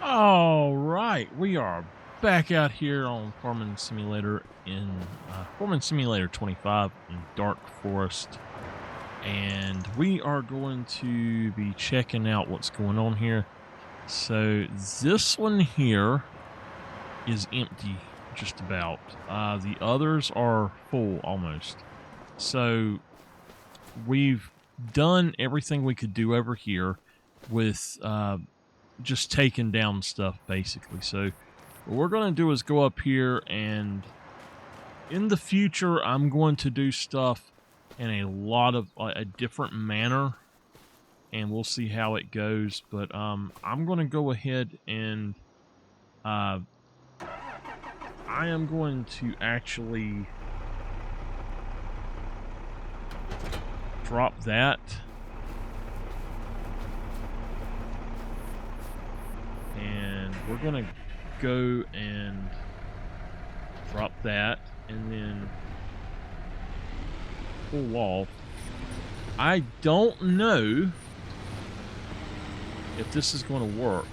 All right, we are back out here on Farming Simulator in Farming Simulator 25 in Dark Forest, and we are going to be checking out what's going on here. So this one here is empty, just about. The others are full almost. So we've done everything we could do over here with just taking down stuff, basically. So what we're going to do is go up here, and in the future I'm going to do stuff in a lot of a different manner, and we'll see how it goes. But I'm going to go ahead and I am going to actually drop that. And we're going to go and drop that and then pull off. I don't know if this is going to work.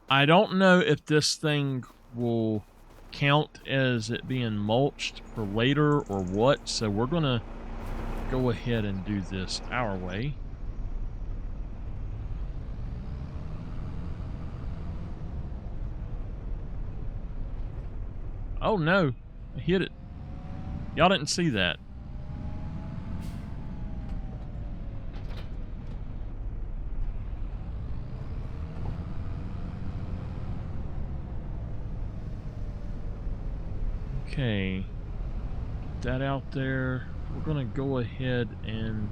I don't know if this thing will count as it being mulched for later or what, so we're going to go ahead and do this our way. Oh no, I hit it. Y'all didn't see that. Okay, get that out there. We're going to go ahead and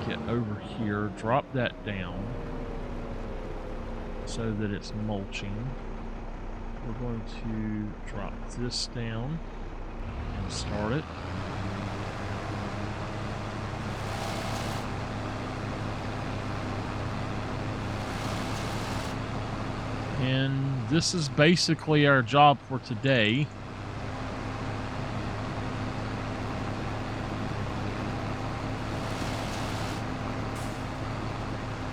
get over here, drop that down so that it's mulching. We're going to drop this down and start it. And this is basically our job for today.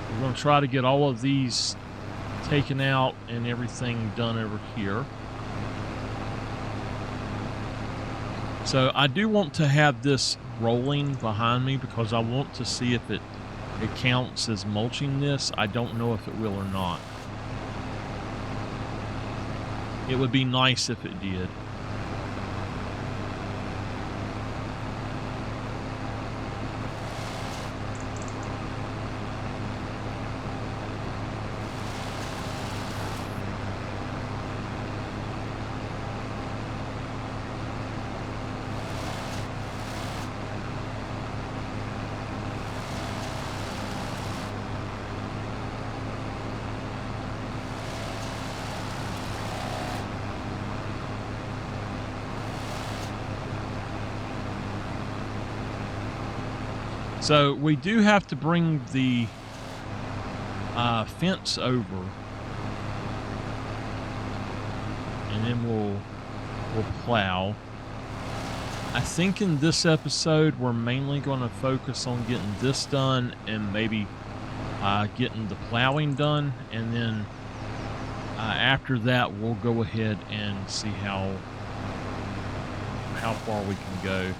We're going to try to get all of these taken out and everything done over here. So I do want to have this rolling behind me because I want to see if it counts as mulching this. I don't know if it will or not. It would be nice if it did. So we do have to bring the fence over, and then we'll plow. I think in this episode we're mainly going to focus on getting this done and maybe getting the plowing done, and then after that we'll go ahead and see how far we can go.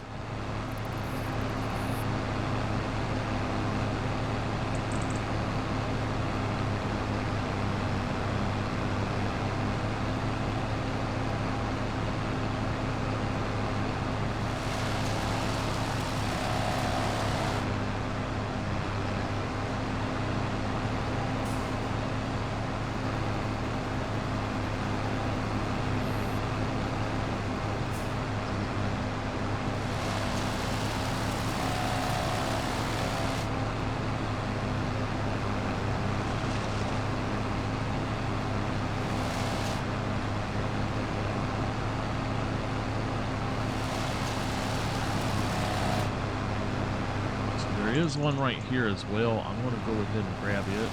There is one right here as well. I'm going to go ahead and grab it.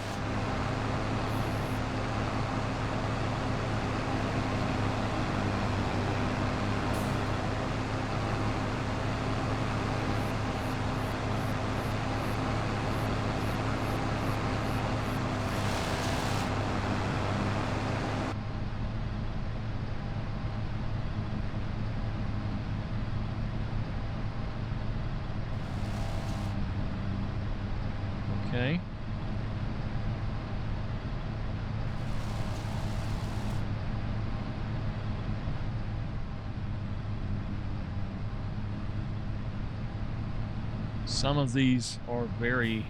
Some of these are very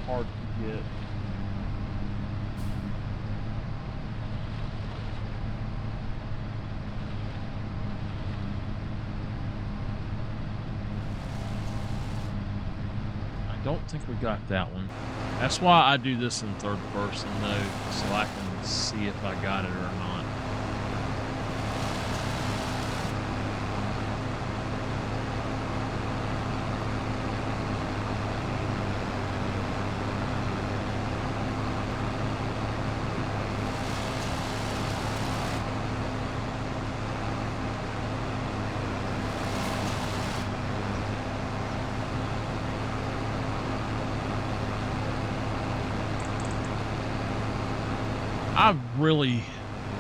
hard to get. I don't think we got that one. That's why I do this in third person though, so I can see if I got it or not. I've really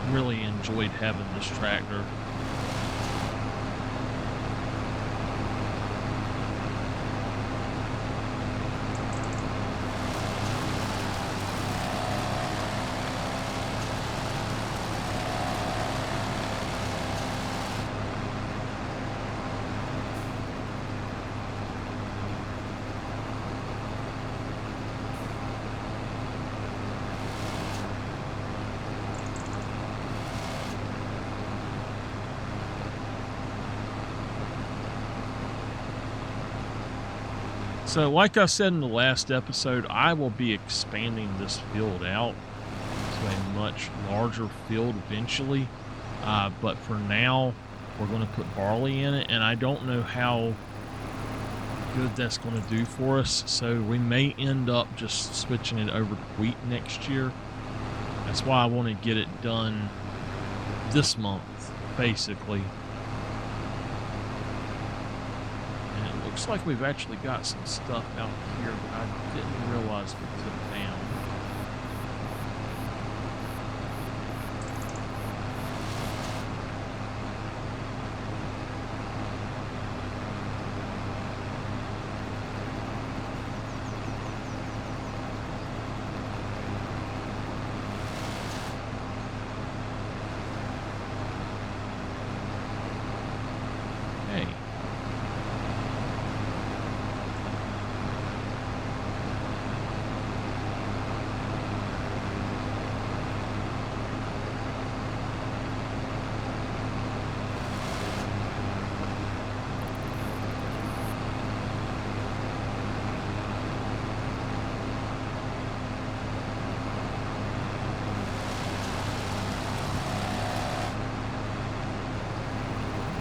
enjoyed having this tractor. So like I said in the last episode, I will be expanding this field out to a much larger field eventually. But for now, we're going to put barley in it, and I don't know how good that's going to do for us. So we may end up just switching it over to wheat next year. That's why I want to get it done this month, basically. Looks like we've actually got some stuff out here that I didn't realize we took down. Hey.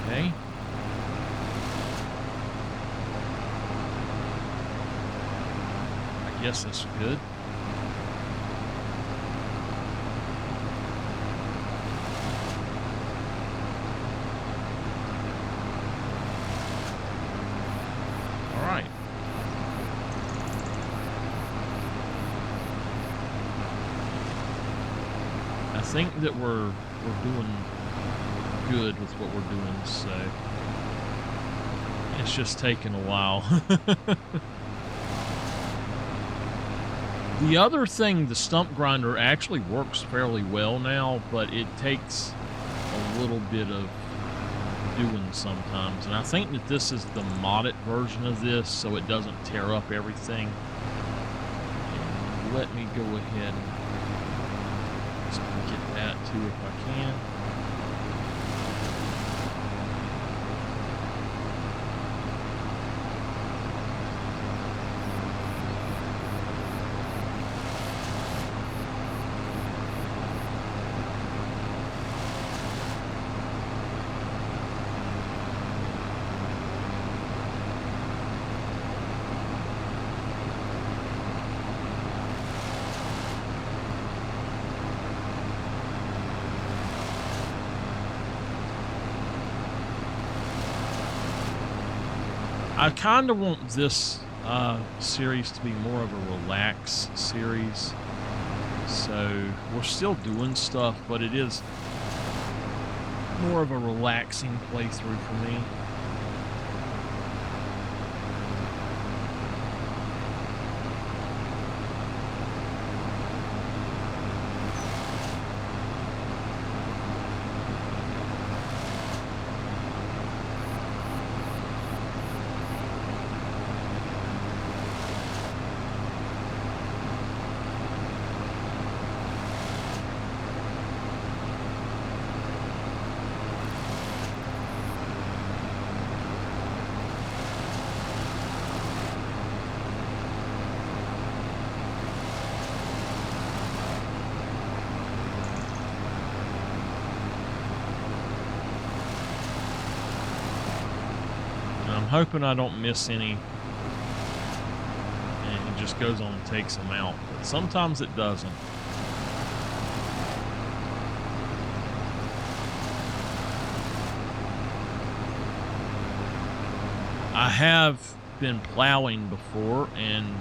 Okay. I guess that's good. All right. I think that we're doing good with what we're doing, so it's just taking a while. The other thing, the stump grinder actually works fairly well now, but it takes a little bit of doing sometimes, and I think that this is the modded version of this, so it doesn't tear up everything. And let me go ahead and just get that too if I can. I kind of want this series to be more of a relax series. So we're still doing stuff, but it is more of a relaxing playthrough for me. hoping I don't miss any and it just goes on and takes them out, but sometimes it doesn't. I have been plowing before and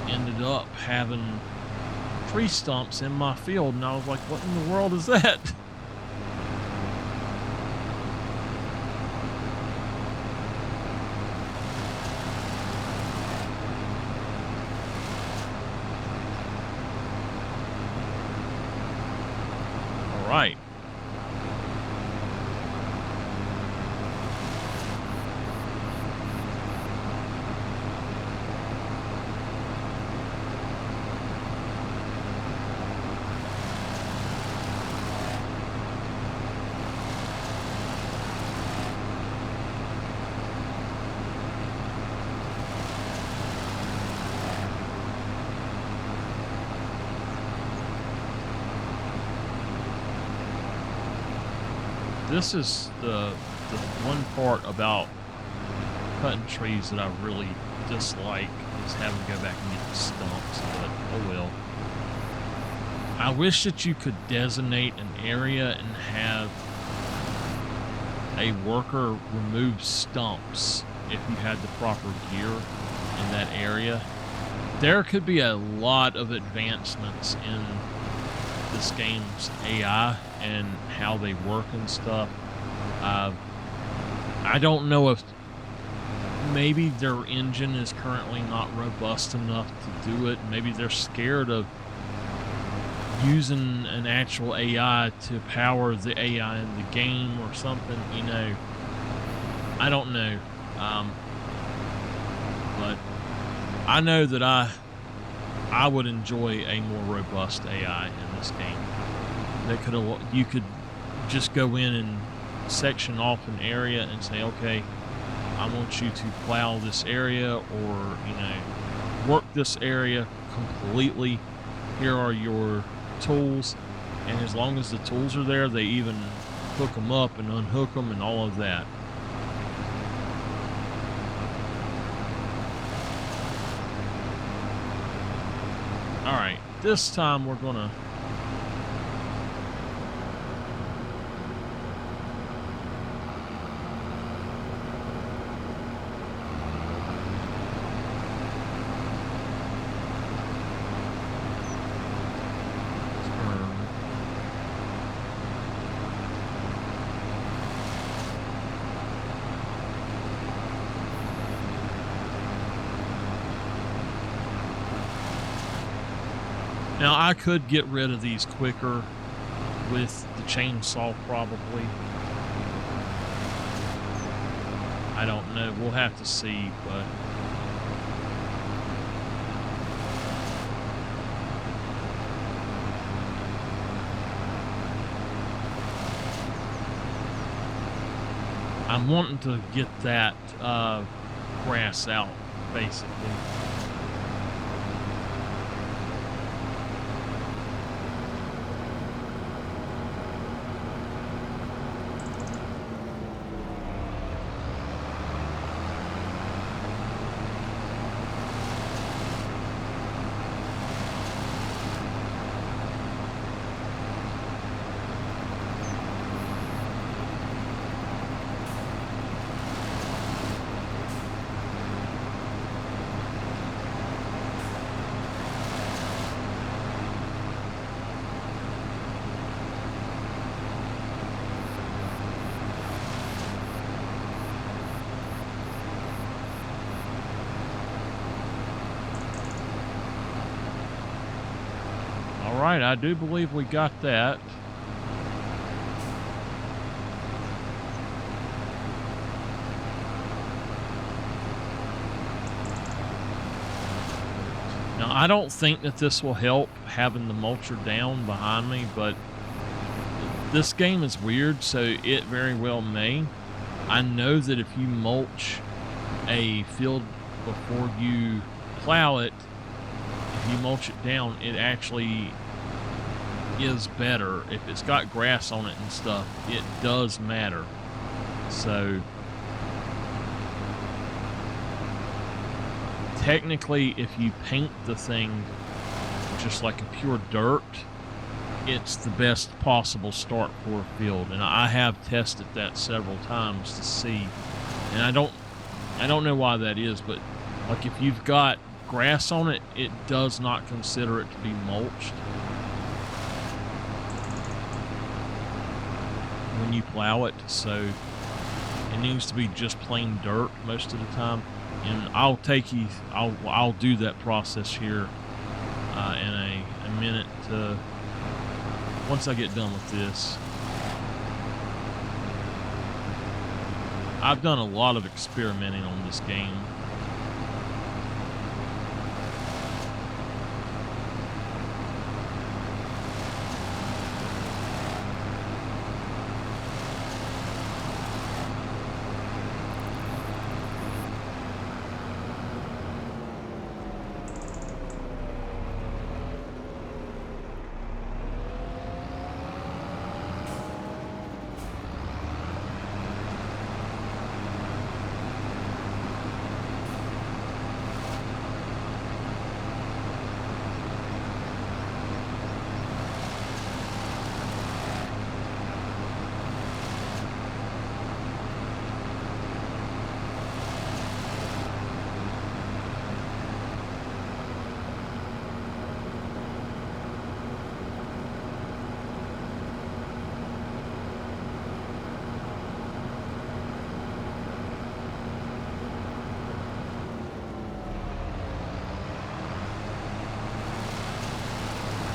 ended up having tree stumps in my field, and I was like, what in the world is that? All right. This is the one part about cutting trees that I really dislike, is having to go back and get the stumps, but oh well. I wish that you could designate an area and have a worker remove stumps if you had the proper gear in that area. There could be a lot of advancements in this game's AI and how they work and stuff. I don't know if maybe their engine is currently not robust enough to do it. Maybe they're scared of using an actual AI to power the AI in the game or something, you know. I don't know. But I know that I would enjoy a more robust AI in this game. You could just go in and section off an area and say, okay, I want you to plow this area, or, you know, work this area completely. Here are your tools, and as long as the tools are there, they even hook them up and unhook them and all of that. All right, this time we're gonna Now, I could get rid of these quicker with the chainsaw, probably. I don't know. We'll have to see, but I'm wanting to get that grass out, basically. All right, I do believe we got that. Now, I don't think that this will help having the mulcher down behind me, but this game is weird, so it very well may. I know that if you mulch a field before you plow it, if you mulch it down, it actually is better. If it's got grass on it and stuff, it does matter. So technically, if you paint the thing just like a pure dirt, it's the best possible start for a field. And I have tested that several times to see, and I don't know why that is, but like if you've got grass on it, it does not consider it to be mulched when you plow it. So it needs to be just plain dirt most of the time. And I'll do that process here in a minute once I get done with this. I've done a lot of experimenting on this game.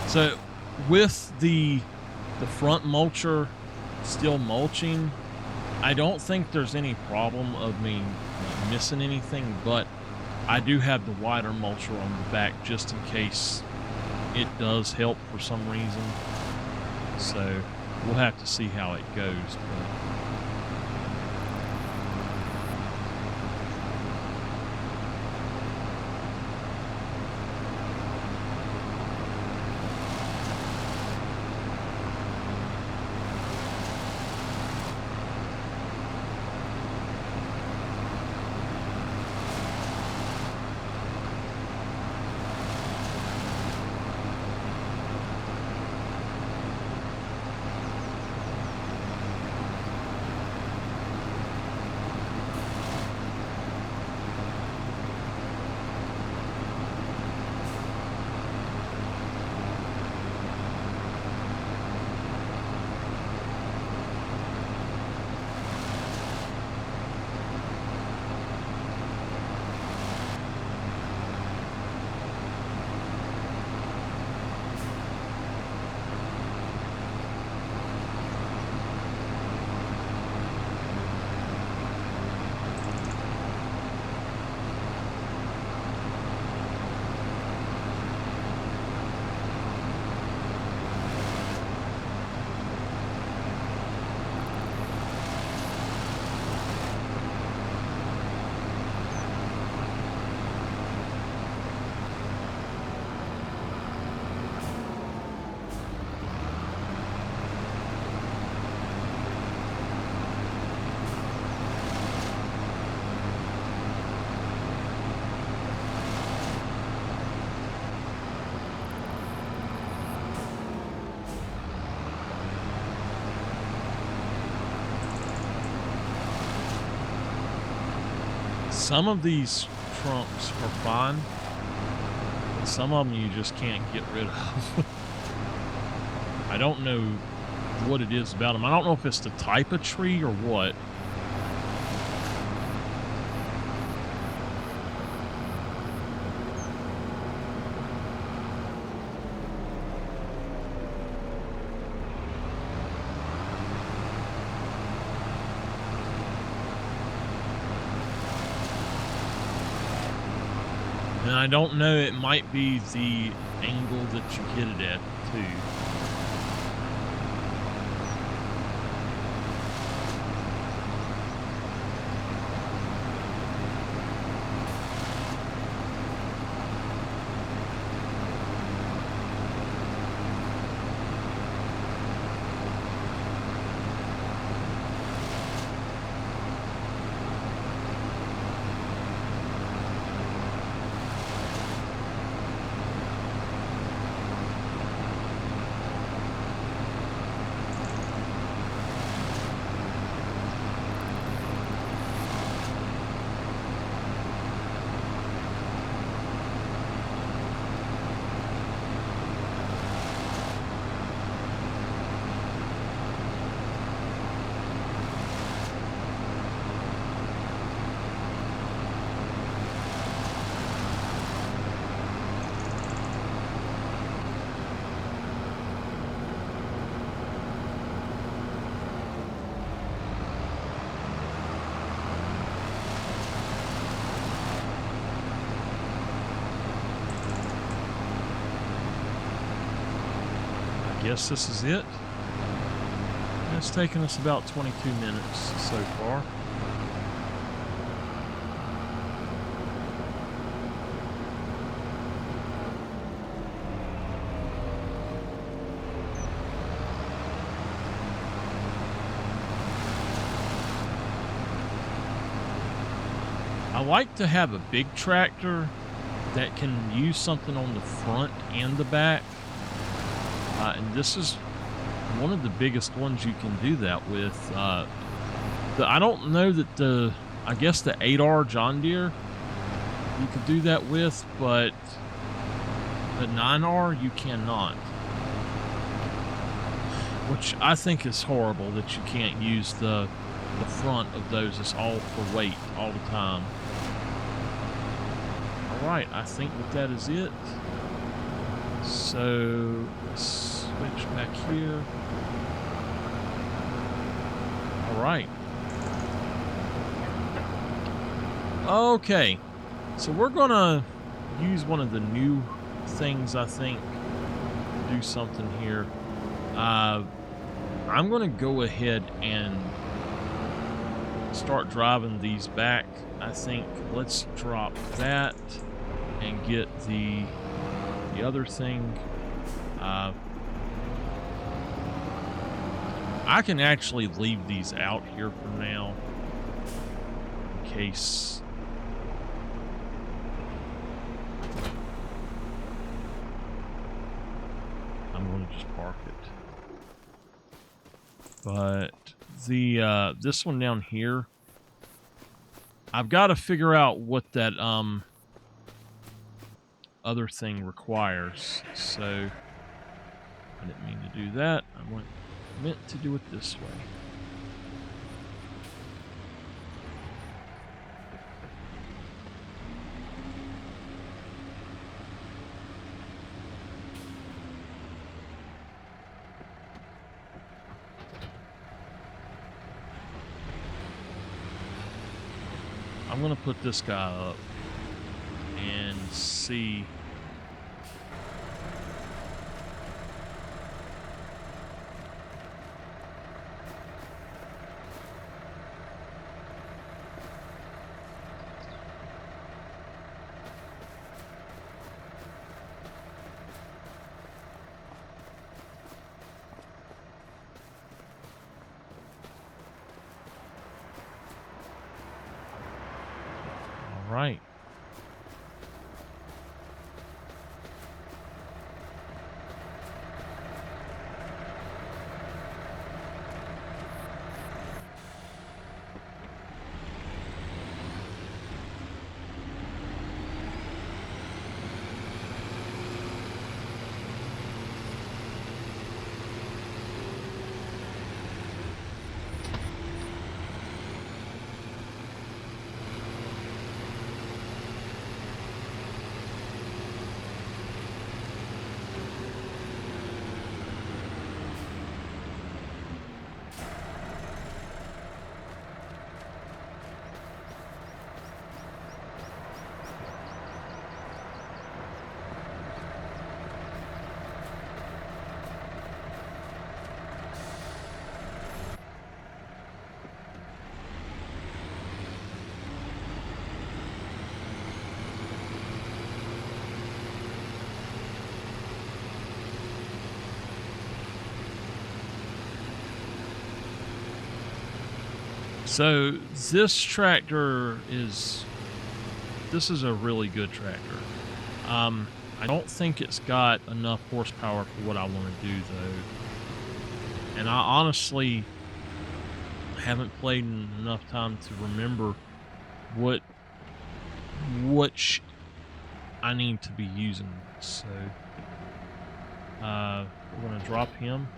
So with the front mulcher still mulching, I don't think there's any problem of me missing anything, but I do have the wider mulcher on the back just in case it does help for some reason. So we'll have to see how it goes. Some of these trunks are fine, but some of them you just can't get rid of. I don't know what it is about them. I don't know if it's the type of tree or what. And I don't know, it might be the angle that you hit it at, too. guess this is it. It's taken us about 22 minutes so far. I like to have a big tractor that can use something on the front and the back. And this is one of the biggest ones you can do that with. I don't know that I guess the 8R John Deere you could do that with, but the 9R you cannot. Which I think is horrible that you can't use the front of those. It's all for weight all the time. Alright, I think that is it. So let's switch back here. Alright. Okay. So we're gonna use one of the new things, I think, to do something here. I'm gonna go ahead and start driving these back. I think let's drop that and get the other thing. I can actually leave these out here for now in case. I'm going to just park it. But the this one down here, I've got to figure out what that other thing requires. So I didn't mean to do that. I meant to do it this way. I'm going to put this guy up and see. All right. So this tractor is a really good tractor. I don't think it's got enough horsepower for what I want to do though. And I honestly haven't played in enough time to remember what I need to be using. So we're going to drop him.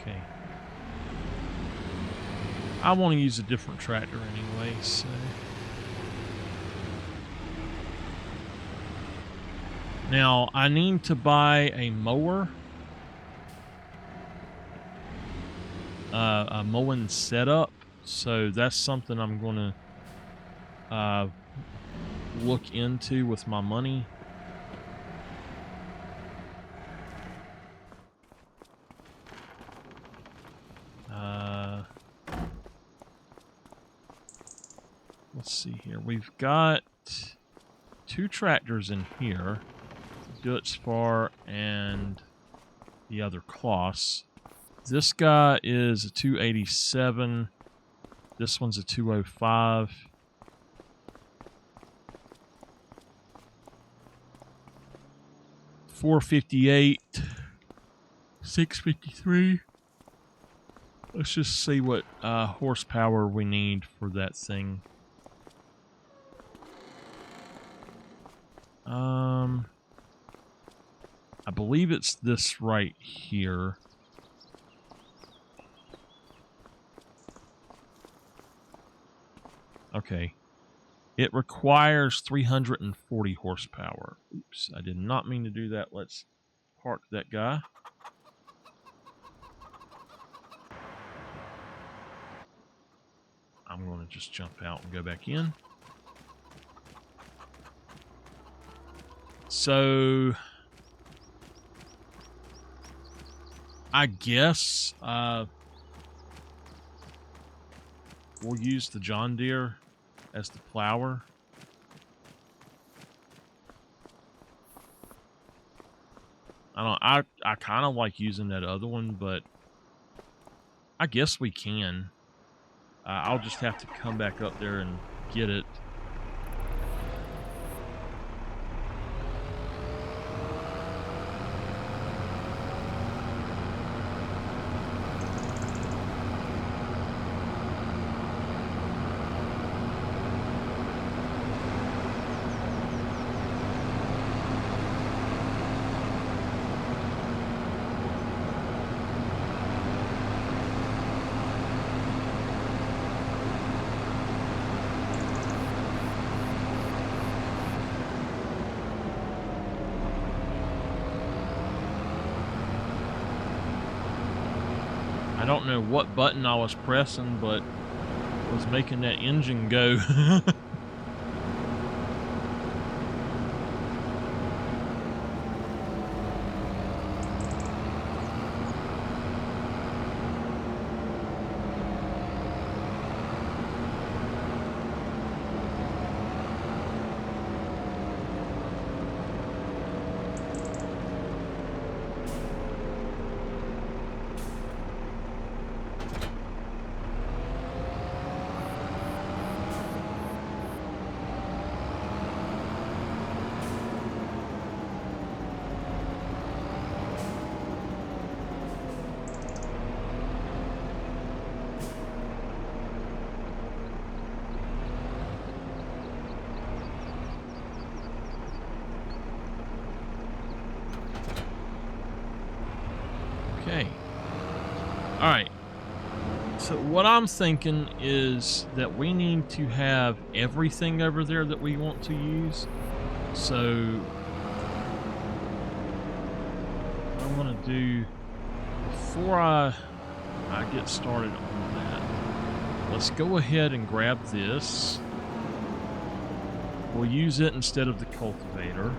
Okay. I want to use a different tractor anyway, so... Now, I need to buy a mower. A mowing setup. So that's something I'm going to look into with my money. Let's see here. We've got 2 tractors in here. Dutspar and the other Kloss. This guy is a 287. This one's a 205. $458, $653. Let's just see what horsepower we need for that thing. I believe it's this right here. Okay. It requires 340 horsepower. Oops, I did not mean to do that. Let's park that guy. I'm going to just jump out and go back in. So, I guess we'll use the John Deere as the plower. I kind of like using that other one, but I guess we can. I'll just have to come back up there and get it. I don't know what button I was pressing, but it was making that engine go. Okay. All right. So what I'm thinking is that we need to have everything over there that we want to use. So what I'm going to do before I get started on that, let's go ahead and grab this. We'll use it instead of the cultivator.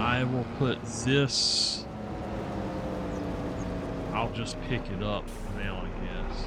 I will put this, I'll just pick it up now, I guess.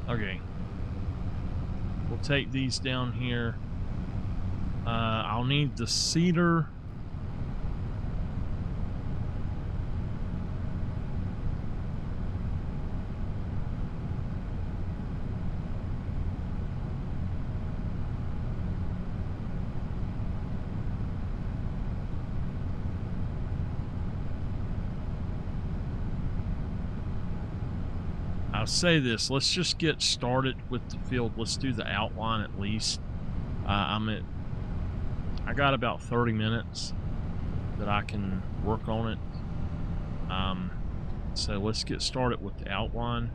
Okay. We'll take these down here. I'll need the cedar. I'll say this, let's just get started with the field. Let's do the outline at least. I got about 30 minutes that I can work on it. So let's get started with the outline.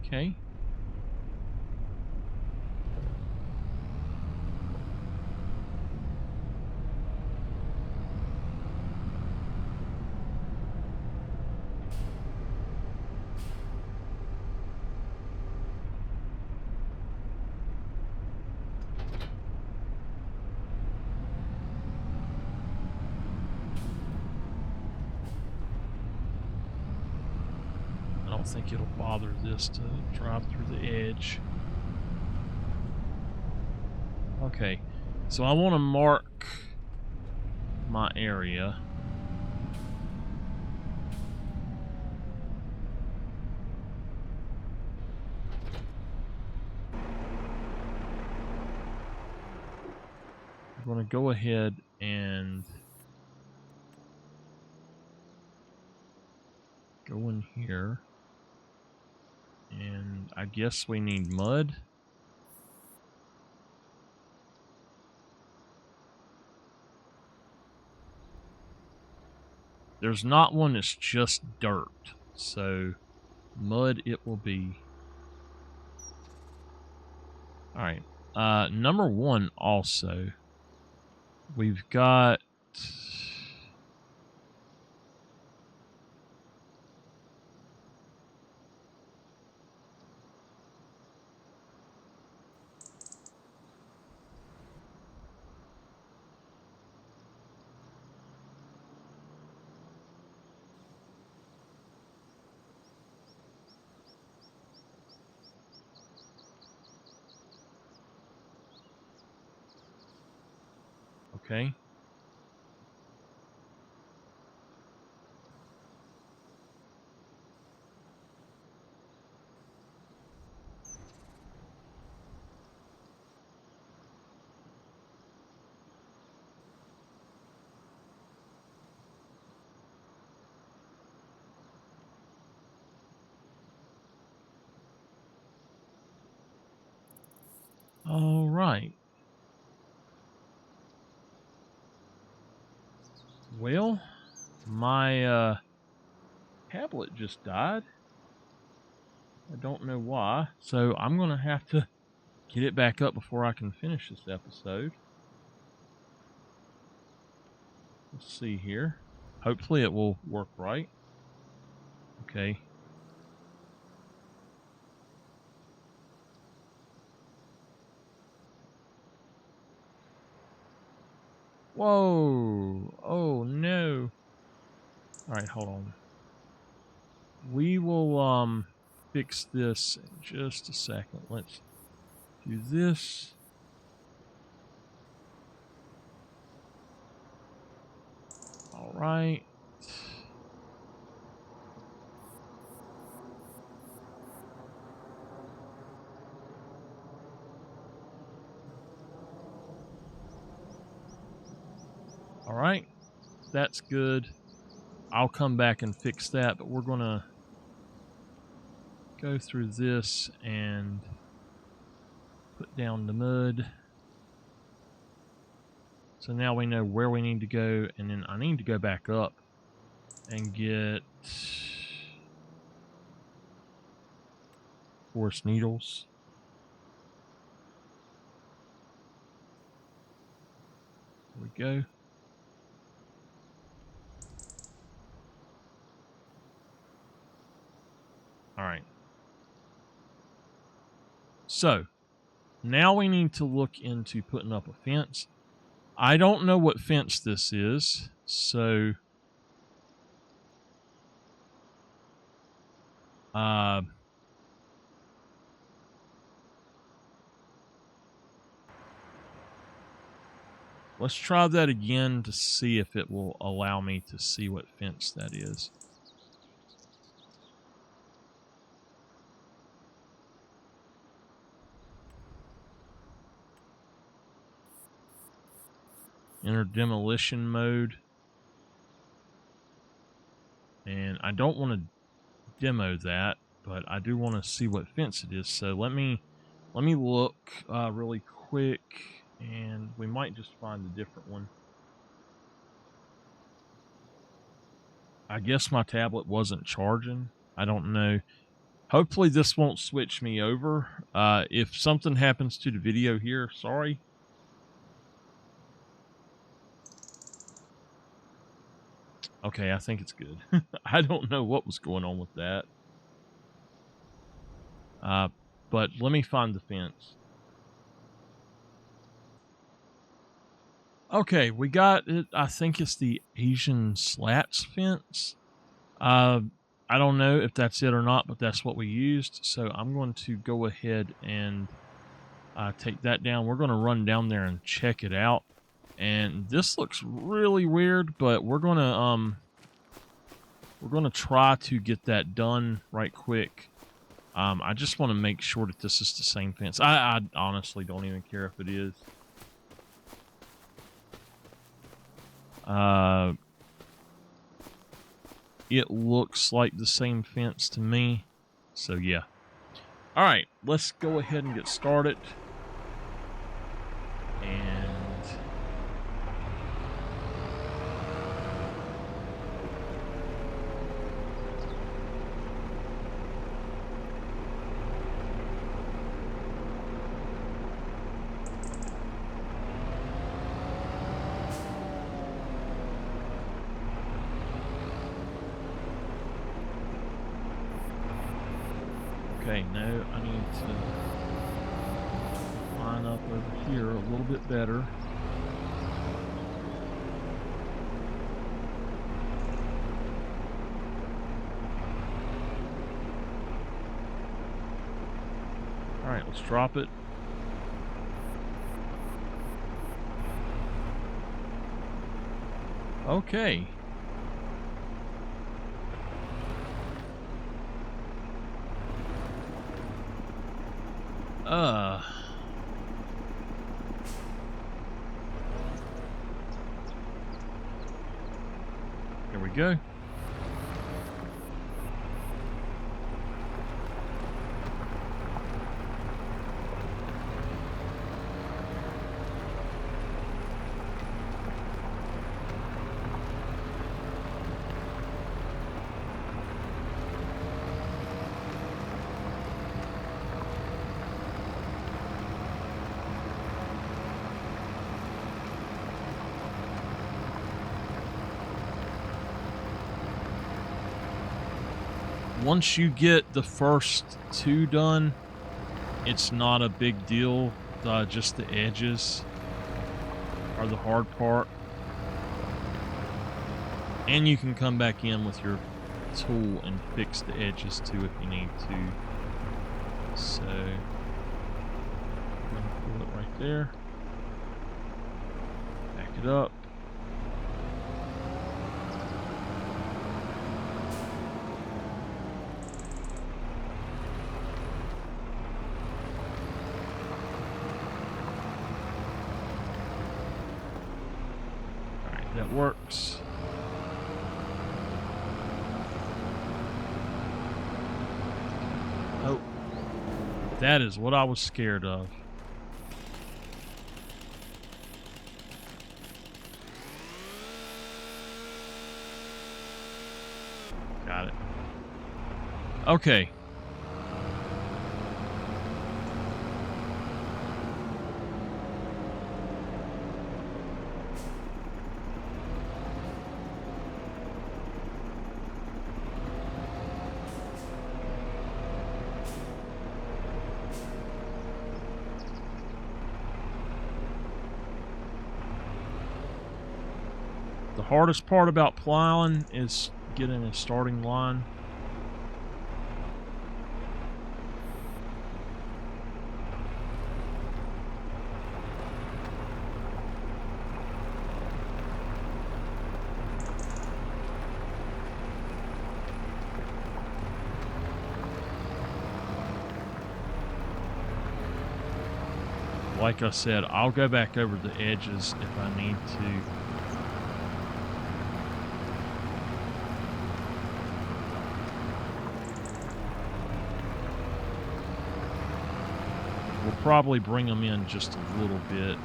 Okay. I don't think it'll bother this to drive through the edge. Okay, so I want to mark my area. I'm going to go ahead and go in here. And I guess we need mud. There's not one that's just dirt, so mud it will be. All right. Number one also, we've got. Okay. All right. Well, my tablet just died. I don't know why. So I'm going to have to get it back up before I can finish this episode. Let's see here. Hopefully it will work right. Okay. Whoa. Oh, no. All right, hold on. We will fix this in just a second. Let's do this. All right. All right. That's good. I'll come back and fix that, but we're going to go through this and put down the mud. So now we know where we need to go, and then I need to go back up and get forest needles. There we go. All right. So now we need to look into putting up a fence. I don't know what fence this is, so let's try that again to see if it will allow me to see what fence that is. Enter demolition mode. And I don't want to demo that, but I do want to see what fence it is. So let me look really quick, and we might just find a different one. I guess my tablet wasn't charging. I don't know. Hopefully this won't switch me over. If something happens to the video here, sorry. Okay, I think it's good. I don't know what was going on with that. But let me find the fence. Okay, we got it. I think it's the Asian slats fence. I don't know if that's it or not, but that's what we used. So I'm going to go ahead and take that down. We're going to run down there and check it out. And this looks really weird, but we're going to try to get that done right quick. I just want to make sure that this is the same fence. I honestly don't even care if it is. It looks like the same fence to me. So yeah. All right, let's go ahead and get started. And okay, now I need to line up over here a little bit better. All right, let's drop it. Okay. Here we go. Once you get the first two done, it's not a big deal. Just the edges are the hard part. And you can come back in with your tool and fix the edges too if you need to. So, I'm going to pull it right there. Back it up. That works. Oh, that is what I was scared of. Got it. Okay. hardest part about plowing is getting a starting line. Like I said, I'll go back over the edges if I need to. We'll probably bring them in just a little bit.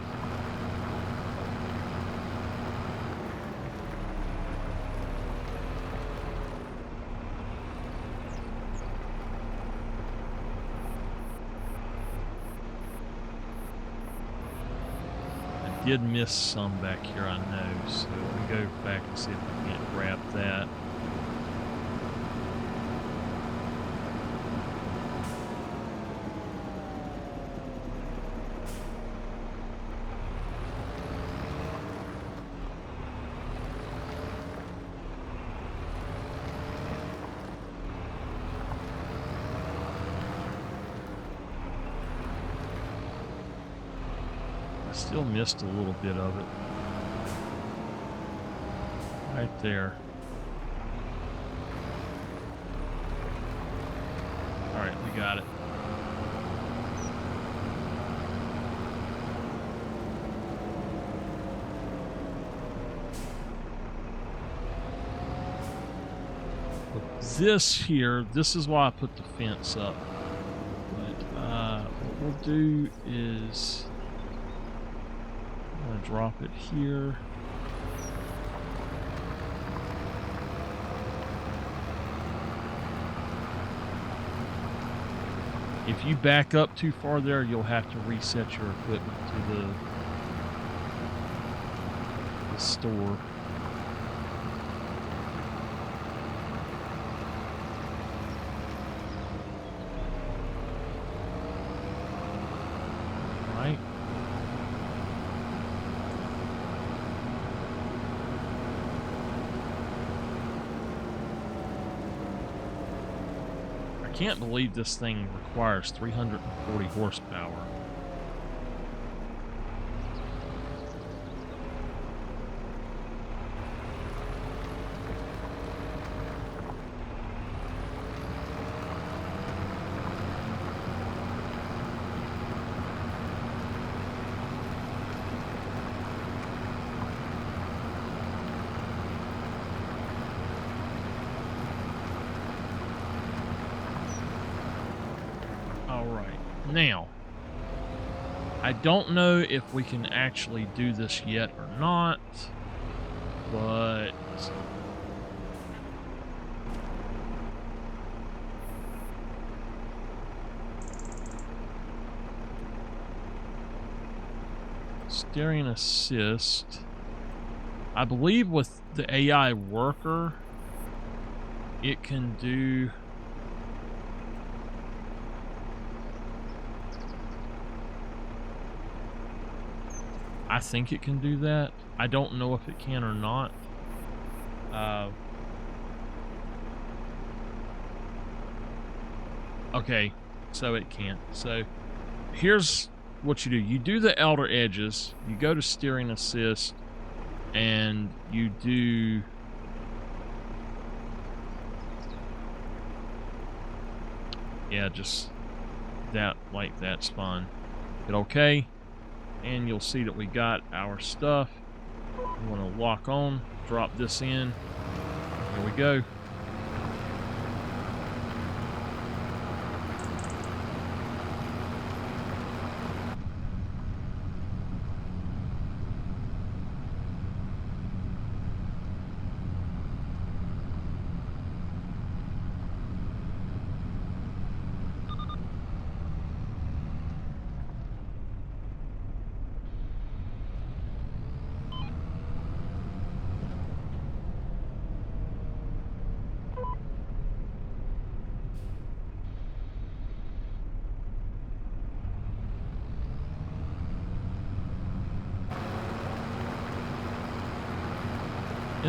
Did miss some back here, I know, so we go back and see if we can't grab that. Still missed a little bit of it. Right there. All right, we got it. But this here, this is why I put the fence up. But what we'll do is drop it here. If you back up too far there, you'll have to reset your equipment to the store. Right. I can't believe this thing requires 340 horsepower. Now, I don't know if we can actually do this yet or not, but steering assist, I believe with the AI worker, it can do I think it can do that. I don't know if it can or not. Okay, so it can't. So here's what you do. You do the outer edges. You go to steering assist, and you do just that, like that's fine. Hit OK. And you'll see that we got our stuff. We want to lock on, drop this in. Here we go.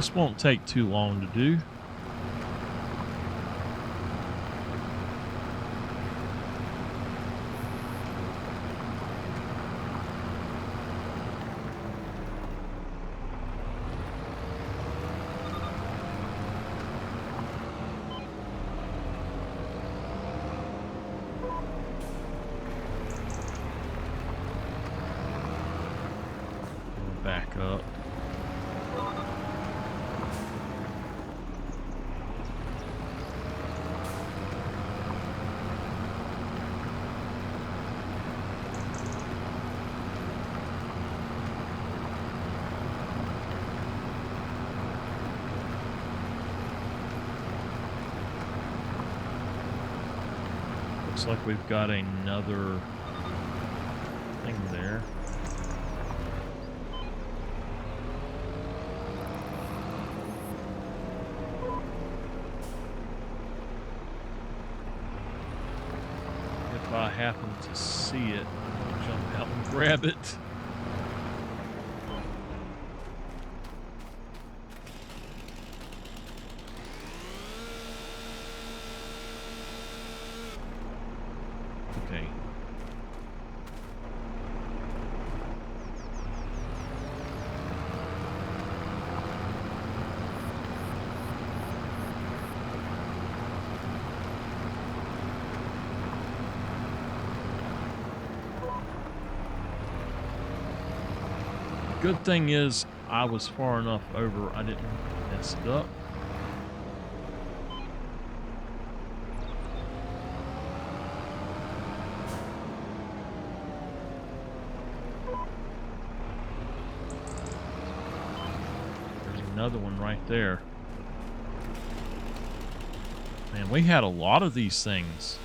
This won't take too long to do. Back up. Looks like we've got another thing there. If I happen to see it, I'll jump out and grab it. Okay. Good thing is I was far enough over I didn't mess it up. There's another one right there. Man, we had a lot of these things.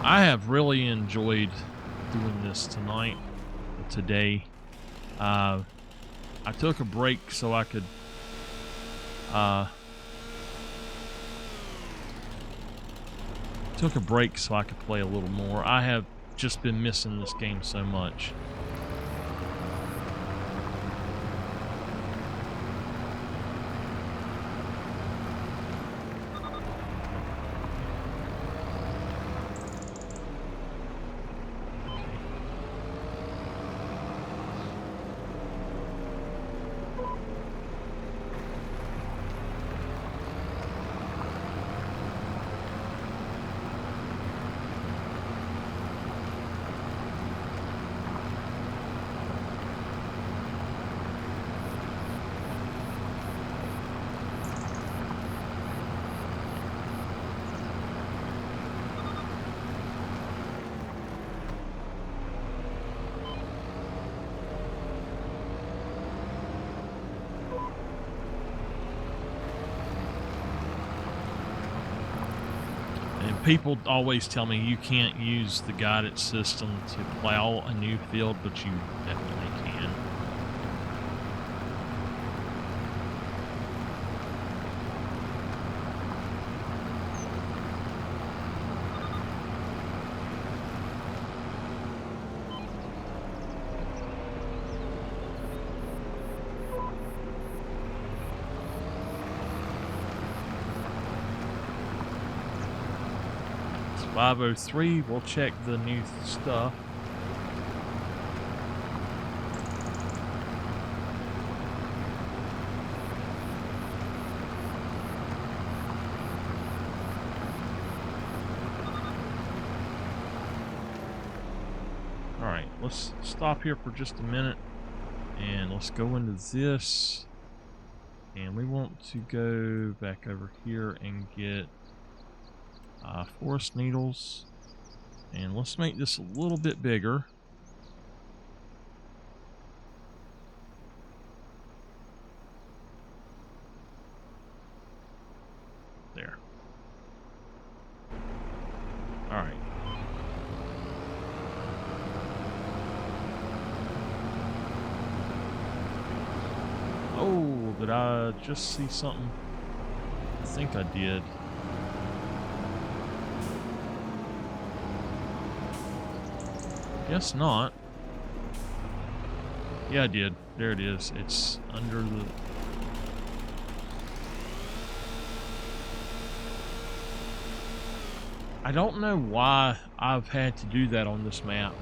I have really enjoyed doing this today. I took a break so I could play a little more. I have just been missing this game so much. People always tell me you can't use the guided system to plow a new field, but you definitely can. It's 5:03. We'll check the new stuff. Alright, let's stop here for just a minute and let's go into this. And we want to go back over here and get forest needles. And let's make this a little bit bigger. There. Alright. Oh, I just see something? I think I did. Guess not. Yeah, I did. There it is. It's under the... I don't know why I've had to do that on this map.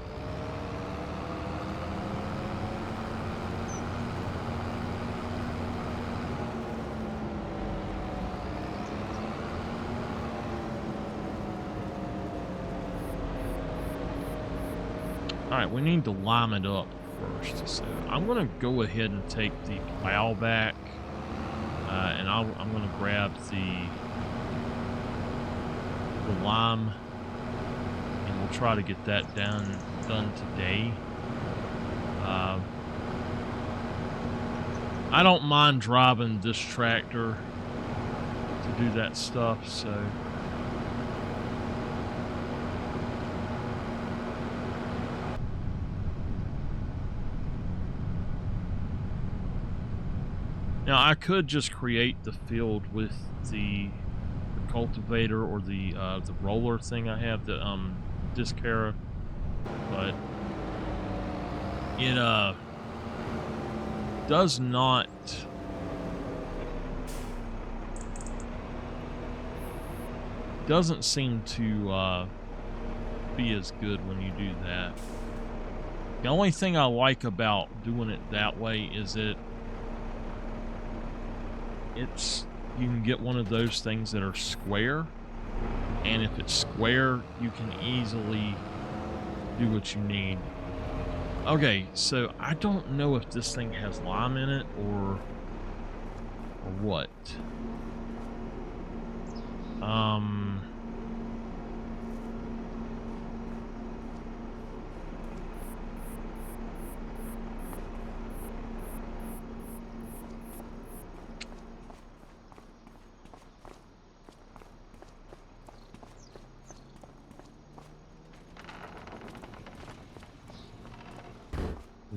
Alright, we need to lime it up first. So I'm going to go ahead and take the plow back. And I'm going to grab the lime. And we'll try to get that done today. I don't mind driving this tractor to do that stuff, so... Now, I could just create the field with the cultivator or the roller thing I have, the Discara, but it does not doesn't seem to be as good when you do that. The only thing I like about doing it that way is you can get one of those things that are square, and if it's square, you can easily do what you need. Okay, so I don't know if this thing has lime in it or what.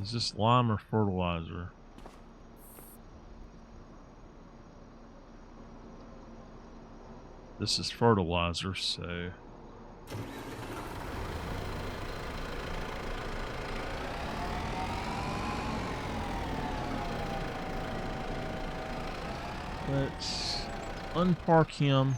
Is this lime or fertilizer? This is fertilizer, so... let's unpark him.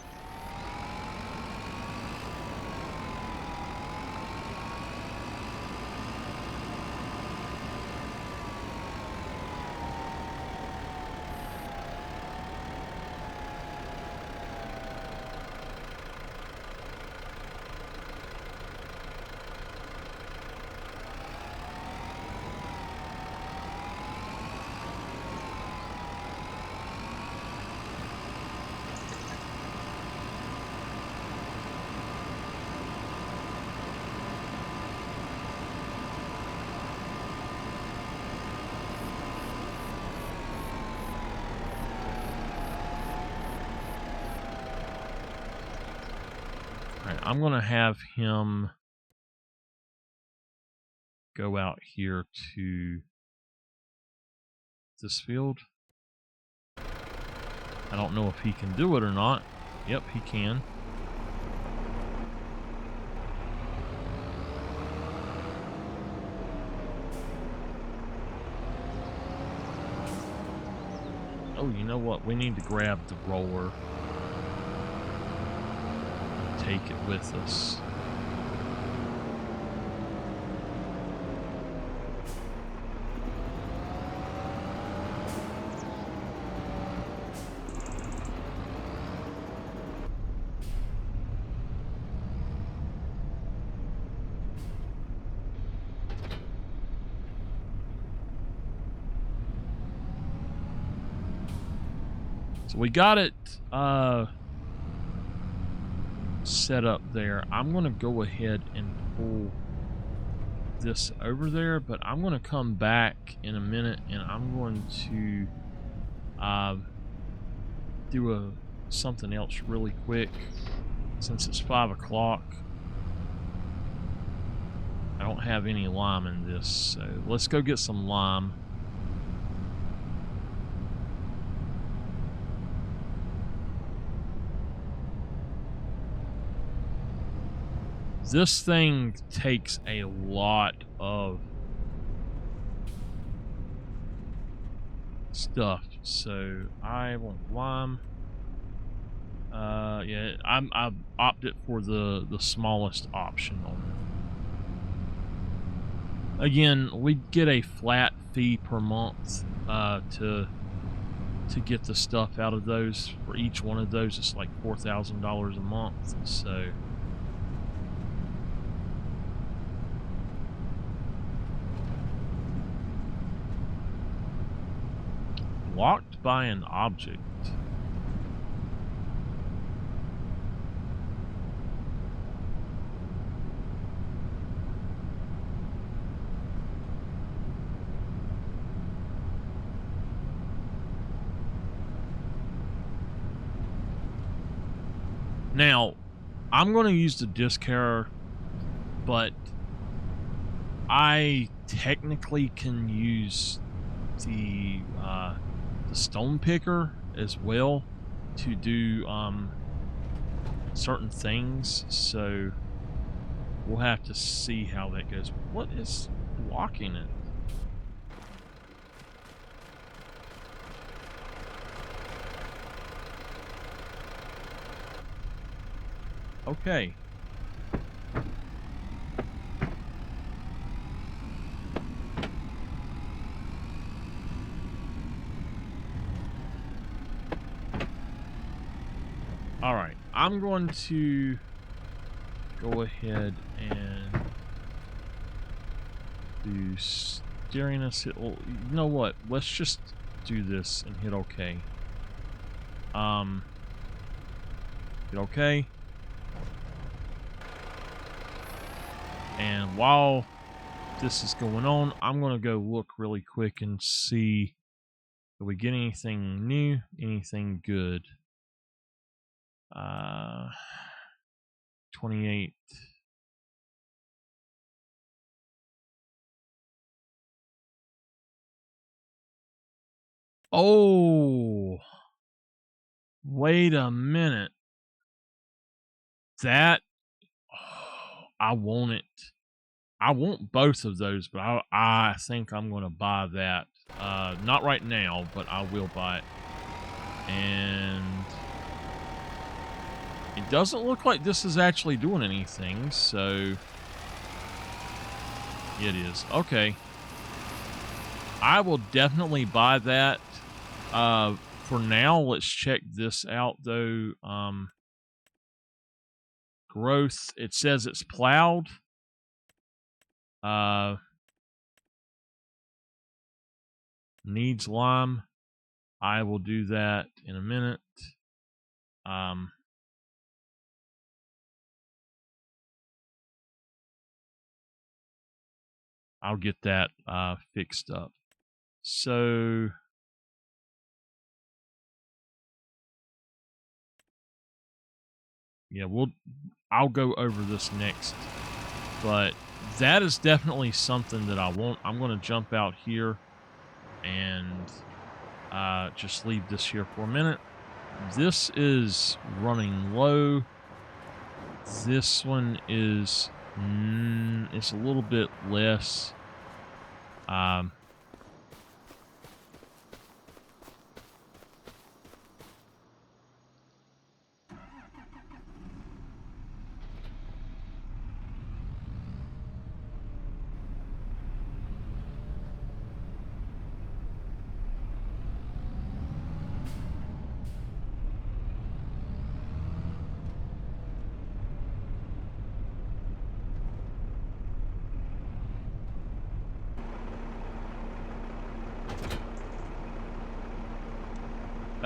I'm going to have him go out here to this field. I don't know if he can do it or not. Yep, he can. Oh, you know what? We need to grab the roller. Take it with us. So we got it set up there. I'm going to go ahead and pull this over there, but I'm going to come back in a minute and I'm going to do something else really quick since it's 5 o'clock. I don't have any lime in this, so let's go get some lime. this thing takes a lot of stuff, so I want lime. Yeah, I've opted for the smallest option on it. Again, we get a flat fee per month to get the stuff out of those. For each one of those, it's like $4,000 a month. So blocked by an object. Now, I'm going to use the disc harrow, but I technically can use the stone picker as well to do certain things. So we'll have to see how that goes. What is blocking it? Okay. All right. I'm going to go ahead and do steering us. Well, you know what? Let's just do this and hit OK. Hit OK. And while this is going on, I'm going to go look really quick and see if we get anything new, anything good. 28. Oh, wait a minute. That, oh, I want it. I want both of those, but I think I'm going to buy that. Not right now, but I will buy it. And it doesn't look like this is actually doing anything, so it is. Okay. I will definitely buy that. For now, let's check this out, though. Growth, it says it's plowed. Needs lime. I will do that in a minute. I'll get that fixed up. So yeah, I'll go over this next. But that is definitely something that I want. I'm going to jump out here and just leave this here for a minute. This is running low. This one is it's a little bit less.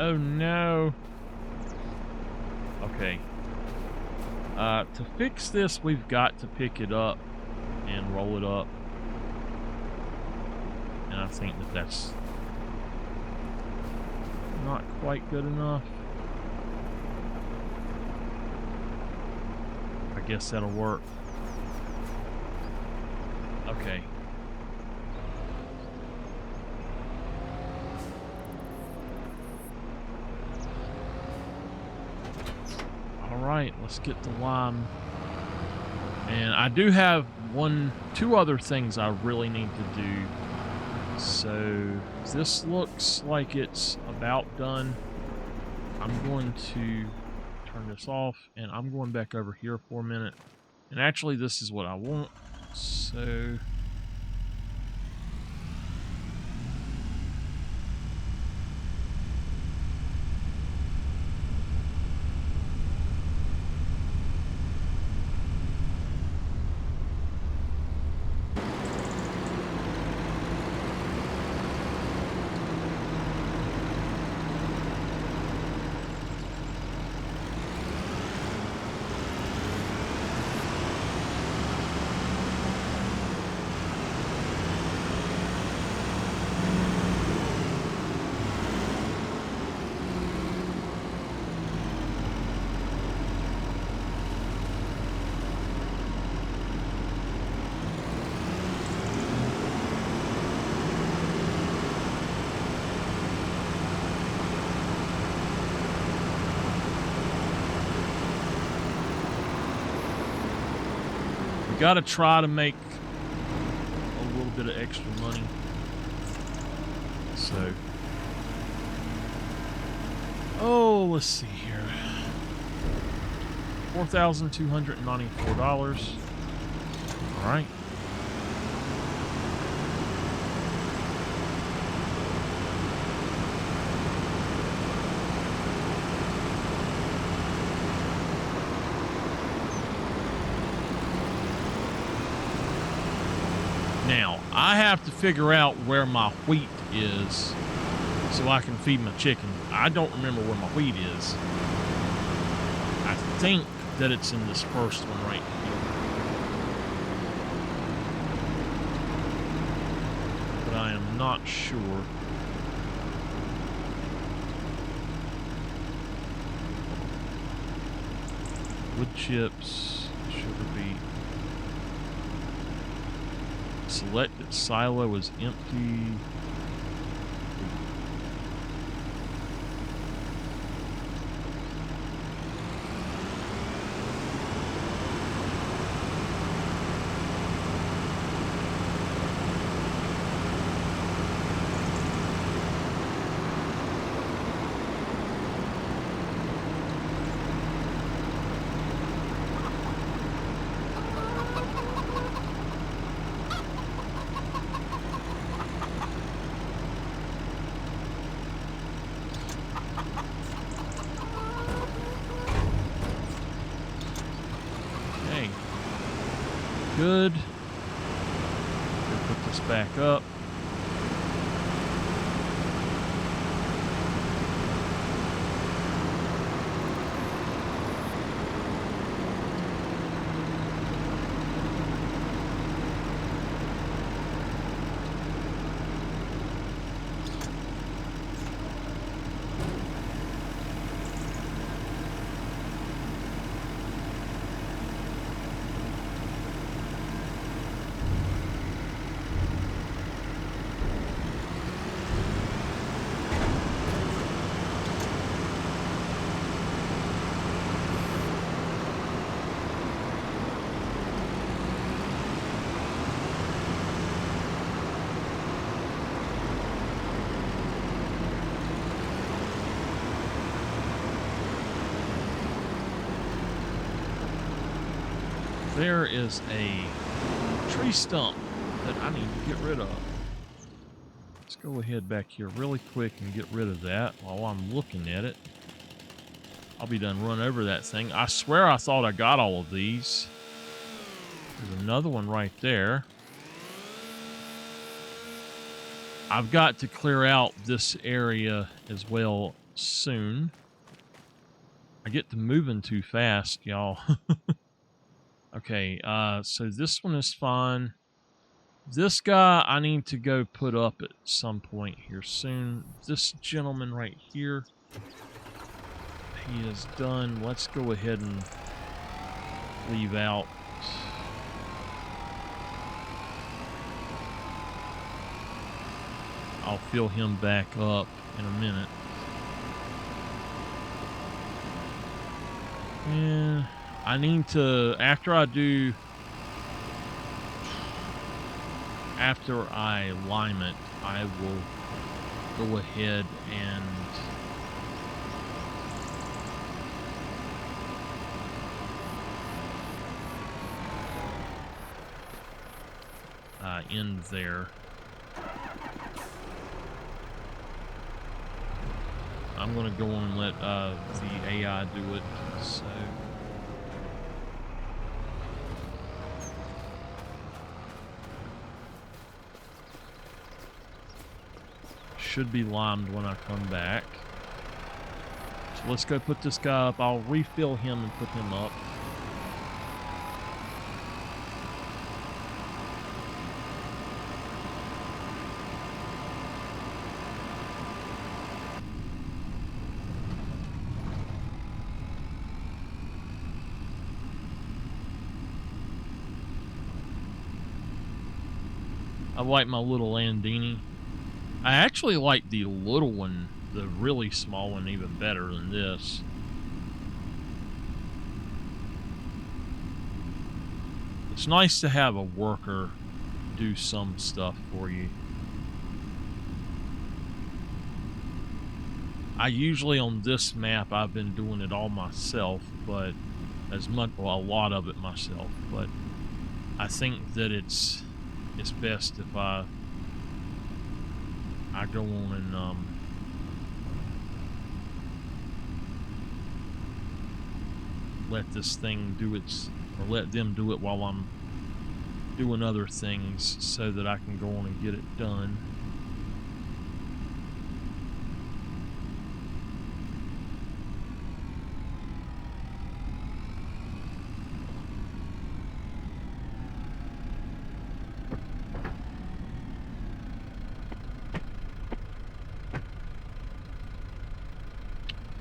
Oh no. Okay. To fix this, we've got to pick it up and roll it up. And I think that that's not quite good enough. I guess that'll work. Okay. All right, let's get the lime And I do have two other things I really need to do. So this looks like it's about done. I'm going to turn this off, and I'm going back over here for a minute. And actually, this is what I want. So got to try to make a little bit of extra money. So, let's see here. $4,294. All right. Now, I have to figure out where my wheat is so I can feed my chicken. I don't remember where my wheat is. I think that it's in this first one right here. But I am not sure. Wood chips, sugar beet. Selected silo is empty. Good. Put this back up. There is a tree stump that I need to get rid of. Let's go ahead back here really quick and get rid of that while I'm looking at it. I'll be done run over that thing. I swear I thought I got all of these. There's another one right there. I've got to clear out this area as well soon. I get to moving too fast, y'all. Okay, so this one is fine. This guy I need to go put up at some point here soon. This gentleman right here, he is done. Let's go ahead and leave out. I'll fill him back up in a minute. And I need to, after I do after I lime it, I will go ahead and end there. I'm gonna go on and let the AI do it. So should be limed when I come back. So let's go put this guy up. I'll refill him and put him up. I like my little Landini. I actually like the little one, the really small one, even better than this. It's nice to have a worker do some stuff for you. I usually on this map, I've been doing it all myself, but as much, well, a lot of it myself, but I think that it's best if I go on and let this thing do its, or let them do it while I'm doing other things so that I can go on and get it done.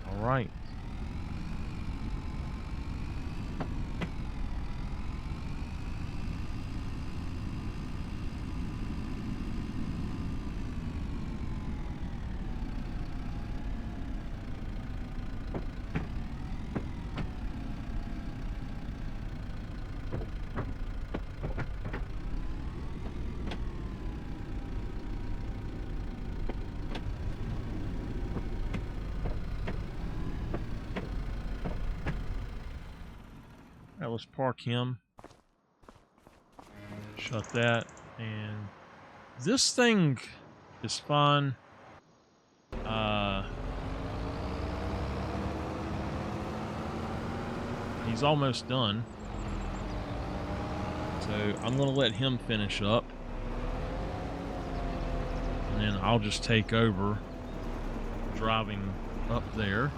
All right. All right, let's park him. Shut that. And this thing is fine. He's almost done. So I'm going to let him finish up. And then I'll just take over driving up there.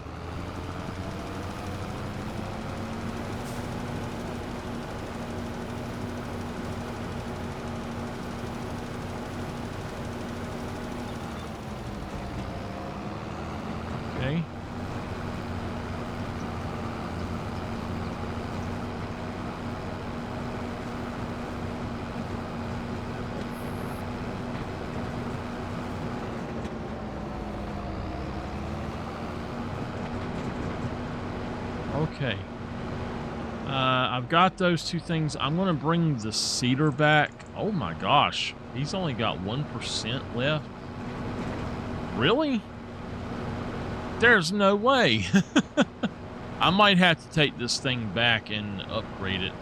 Okay. Okay. I've got those two things. I'm going to bring the cedar back. Oh my gosh. He's only got 1% left. Really? There's no way. I might have to take this thing back and upgrade it.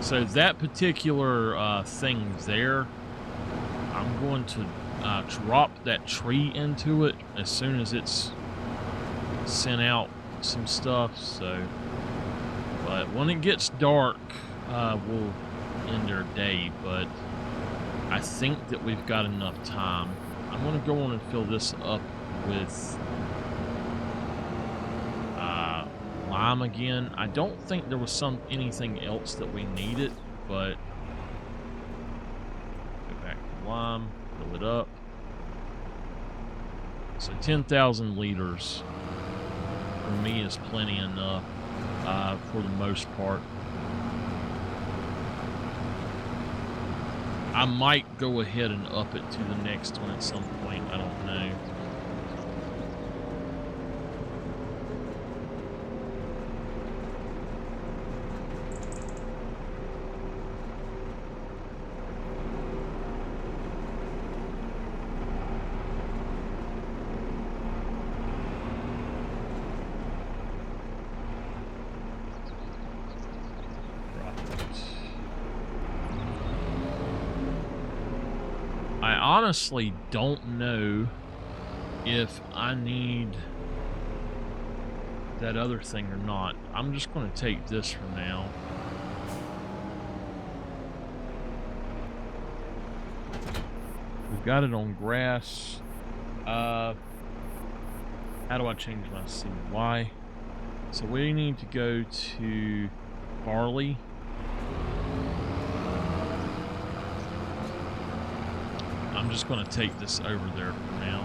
So that particular thing there, I'm going to drop that tree into it as soon as it's sent out some stuff. So, but when it gets dark, we'll end our day. But I think that we've got enough time. I'm going to go on and fill this up with lime again. I don't think there was anything else that we needed, but go back to lime, fill it up. So 10,000 liters for me is plenty enough for the most part. I might go ahead and up it to the next one at some point. I don't know. I honestly don't know if I need that other thing or not. I'm just going to take this for now. We've got it on grass. How do I change my seed? Y. So we need to go to barley. I'm just going to take this over there for now.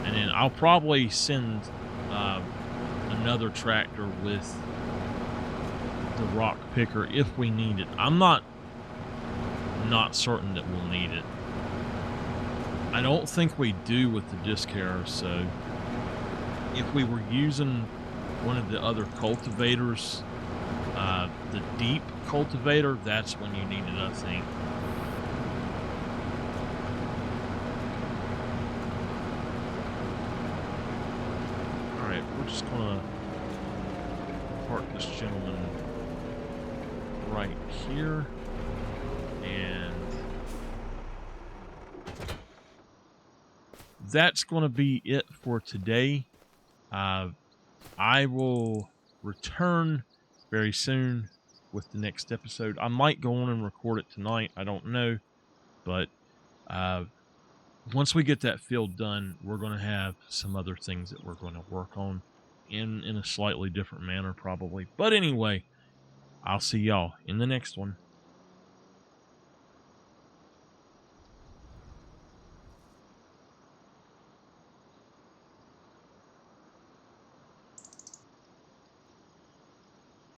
And then I'll probably send another tractor with the rock picker if we need it. I'm not certain that we'll need it. I don't think we do with the disc harrow, so if we were using one of the other cultivators, the deep cultivator, that's when you need it, I think. Alright, we're just gonna park this gentleman right here, and that's going to be it for today. I will return very soon with the next episode. I might go on and record it tonight. I don't know. But once we get that field done, we're going to have some other things that we're going to work on in a slightly different manner probably. But anyway, I'll see y'all in the next one.